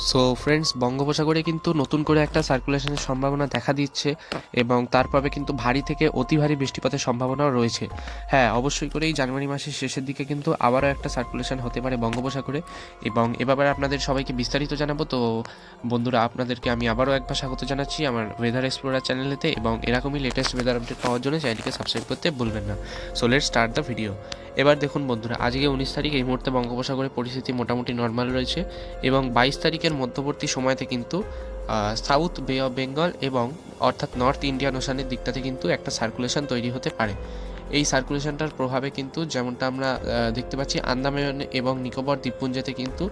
So friends, বঙ্গোপসাগরে কিন্তু নতুন করে একটা সার্কুলেশনের সম্ভাবনা দেখা দিচ্ছে এবং তার প্রভাবে কিন্তু ভারী থেকে অতি ভারী বৃষ্টিপাতের সম্ভাবনাও রয়েছে। হ্যাঁ, অবশ্যই করেই জানুয়ারি মাসের শেষের দিকে কিন্তু আবারও একটা সার্কুলেশন হতে পারে বঙ্গোপসাগরে এবং এ ব্যাপারে আপনাদের সবাইকে বিস্তারিত জানাবো। তো বন্ধুরা, আপনাদেরকে আমি আবারও একবার স্বাগত জানাচ্ছি আমার ওয়েদার এক্সপ্লোরার চ্যানেলেতে এবং এরকমই লেটেস্ট ওয়েদার আপডেট পাওয়ার জন্য চ্যানেলটিকে সাবস্ক্রাইব করতে ভুলবেন না। So let's start the video. এবার দেখুন বন্ধুরা, আজকে 19 তারিখ, এই মুহূর্তে বঙ্গোপসাগরের পরিস্থিতি মোটামুটি নর্মাল রয়েছে এবং 22 তারিখের মধ্যবর্তী সময়তে কিন্তু সাউথ বে অফ বেঙ্গল এবং অর্থাৎ নর্থ ইন্ডিয়ান ওশানের দিকটাতে কিন্তু একটা সার্কুলেশন তৈরি হতে পারে। এই সার্কুলেশনটার প্রভাবে কিন্তু যেমনটা আমরা দেখতে পাচ্ছি, আন্দামান এবং নিকোবর দ্বীপপুঞ্জেতে কিন্তু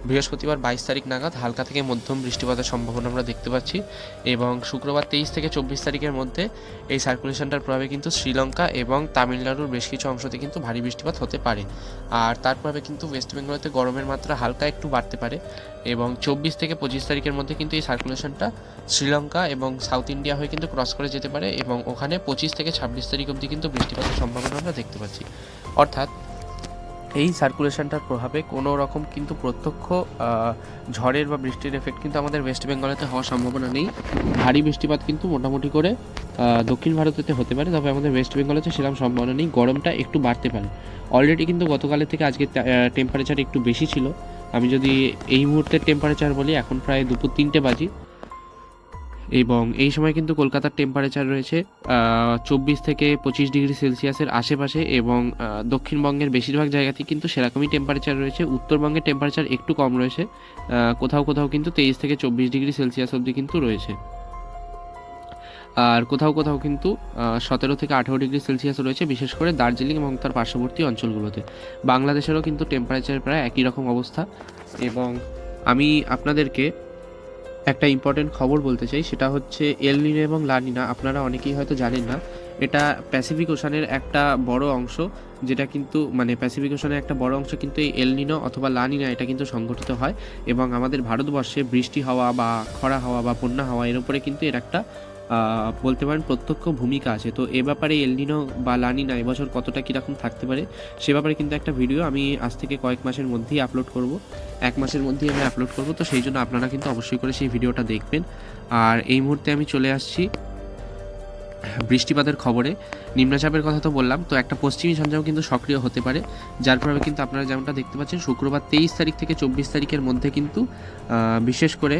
বৃহস্পতিবার 22 তারিখ নাগাদ হালকা থেকে মধ্যম বৃষ্টিপাতের সম্ভাবনা আমরা দেখতে পাচ্ছি এবং শুক্রবার 23 থেকে 24 তারিখের মধ্যে এই সার্কুলেশনটার প্রভাবে কিন্তু শ্রীলঙ্কা এবং তামিলনাড়ুর বেশ কিছু অংশতে কিন্তু ভারী বৃষ্টিপাত হতে পারে। আর তার প্রভাবে কিন্তু ওয়েস্ট বেঙ্গলেতে গরমের মাত্রা হালকা একটু বাড়তে পারে এবং 24 থেকে 25 তারিখের মধ্যে কিন্তু এই সার্কুলেশনটা শ্রীলঙ্কা এবং সাউথ ইন্ডিয়া হয়ে কিন্তু ক্রস করে যেতে পারে এবং ওখানে 25 থেকে 26 তারিখ অবধি কিন্তু বৃষ্টিপাতের সম্ভাবনা আমরা দেখতে পাচ্ছি। অর্থাৎ এই সার্কুলেশনটার প্রভাবে কোনো রকম কিন্তু প্রত্যক্ষ ঝড়ের বা বৃষ্টির এফেক্ট কিন্তু আমাদের ওয়েস্ট বেঙ্গলেতে হওয়ার সম্ভাবনা নেই। ভারী বৃষ্টিপাত কিন্তু মোটামুটি করে দক্ষিণ ভারতেতে হতে পারে, তবে আমাদের ওয়েস্ট বেঙ্গলেতে সেরকম সম্ভাবনা নেই। গরমটা একটু বাড়তে পারে। অলরেডি কিন্তু গতকালের থেকে আজকে টেম্পারেচার একটু বেশি ছিল। আমি যদি এই মুহূর্তের টেম্পারেচার বলি, এখন প্রায় দুপুর 3টে বাজে এবং এই সময় কিন্তু কলকাতার টেম্পারেচার রয়েছে 24 থেকে 25 ডিগ্রি সেলসিয়াসের আশেপাশে এবং দক্ষিণবঙ্গের বেশিরভাগ জায়গাতেই কিন্তু সেরকমই টেম্পারেচার রয়েছে। উত্তরবঙ্গের টেম্পারেচার একটু কম রয়েছে, কোথাও কোথাও কিন্তু 23 থেকে 24 ডিগ্রি সেলসিয়াস অবধি কিন্তু রয়েছে। আর কোথাও কোথাও কিন্তু 17 থেকে 18 ডিগ্রি সেলসিয়াস রয়েছে, বিশেষ করে দার্জিলিং এবং তার পার্শ্ববর্তী অঞ্চলগুলোতে। বাংলাদেশেরও কিন্তু টেম্পারেচার প্রায় একই রকম অবস্থা এবং আমি আপনাদেরকে একটা ইম্পর্টেন্ট খবর বলতে চাই, সেটা হচ্ছে এল নিনো এবং লা নিনা। আপনারা অনেকেই হয়তো জানেন না, এটা প্যাসিফিক ওশানের একটা বড় অংশ, যেটা কিন্তু প্যাসিফিক ওশানের একটা বড় অংশ কিন্তু এই এল নিনো অথবা লা নিনা এটা কিন্তু সংঘটিত হয় এবং আমাদের ভারতবর্ষে বৃষ্টি হওয়া বা খরা হওয়া বা বন্যা হওয়া এর উপরে কিন্তু এর একটা বলতে পারেন প্রত্যক্ষ ভূমিকা আছে। তো এ ব্যাপারে এল নিনো বা লা নিনা এবছর কতটা কীরকম থাকতে পারে সে ব্যাপারে কিন্তু একটা ভিডিও আমি আজ থেকে কয়েক মাসের মধ্যেই আপলোড করব, 1 মাসের মধ্যেই আমি আপলোড করব। তো সেই জন্য আপনারা কিন্তু অবশ্যই করে সেই ভিডিওটা দেখবেন। আর এই মুহূর্তে আমি চলে আসছি বৃষ্টিপাতের খবরে। নিম্নচাপের কথা তো বললাম, তো একটা পশ্চিমী ঝঞ্ঝাও কিন্তু সক্রিয় হতে পারে, যার প্রভাবে কিন্তু আপনারা যেমনটা দেখতে পাচ্ছেন শুক্রবার 23 তারিখ থেকে 24 তারিখের মধ্যে কিন্তু বিশেষ করে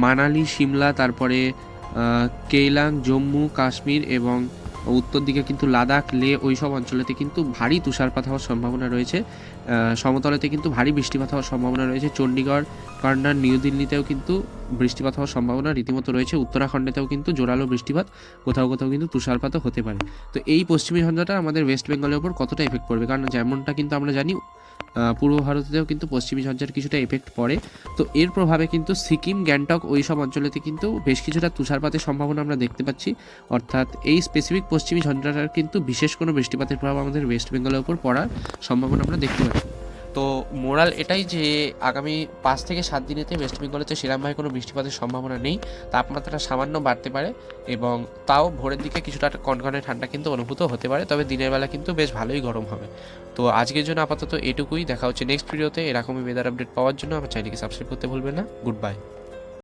মানালি, সিমলা, তারপরে কেইলাং, জম্মু কাশ্মীর এবং উত্তর দিকে কিন্তু লাদাখ, লে ওই সব অঞ্চলেতে কিন্তু ভারী তুষারপাত হওয়ার সম্ভাবনা রয়েছে। সমতলেতে কিন্তু ভারী বৃষ্টিপাত হওয়ার সম্ভাবনা রয়েছে। চণ্ডীগড়, কর্নার, নিউ দিল্লিতেও কিন্তু বৃষ্টিপাত হওয়ার সম্ভাবনা রীতিমতো রয়েছে। উত্তরাখণ্ডেতেও কিন্তু জোরালো বৃষ্টিপাত, কোথাও কোথাও কিন্তু তুষারপাতও হতে পারে। তো এই পশ্চিমী ঝঞ্ঝাটা আমাদের ওয়েস্ট বেঙ্গলের ওপর কতটা এফেক্ট পড়বে, কারণ যেমনটা কিন্তু আমরা জানি পূর্ব ভারতেও কিন্তু পশ্চিমী ঝঞ্ঝার কিছুটা এফেক্ট পড়ে। তো এর প্রভাবে কিন্তু সিকিম, গ্যাংটক ওই সব অঞ্চলেতে কিন্তু বেশ কিছুটা তুষারপাতের সম্ভাবনা আমরা দেখতে পাচ্ছি। অর্থাৎ এই স্পেসিফিক পশ্চিমী ঝঞ্ঝাটার কিন্তু বিশেষ কোনো বৃষ্টিপাতের প্রভাব আমাদের ওয়েস্ট বেঙ্গলের ওপর পড়ার সম্ভাবনা আমরা দেখতে পাচ্ছি। তো মোরাল এটাই যে আগামী 5 থেকে 7 দিনেতে ওয়েস্ট বেঙ্গলেতে সেরকমভাবে কোনো বৃষ্টিপাতের সম্ভাবনা নেই। তাপমাত্রা সামান্য বাড়তে পারে এবং তাও ভোরের দিকে কিছুটা কনকনে ঠান্ডা কিন্তু অনুভূত হতে পারে, তবে দিনের বেলা কিন্তু বেশ ভালোই গরম হবে। তো আজকের জন্য আপাতত এটুকুই। দেখা হচ্ছে নেক্সট ভিডিওতে। এরকমই ওয়েদার আপডেট পাওয়ার জন্য আমার চ্যানেলকে সাবস্ক্রাইব করতে ভুলবেন না। Good bye.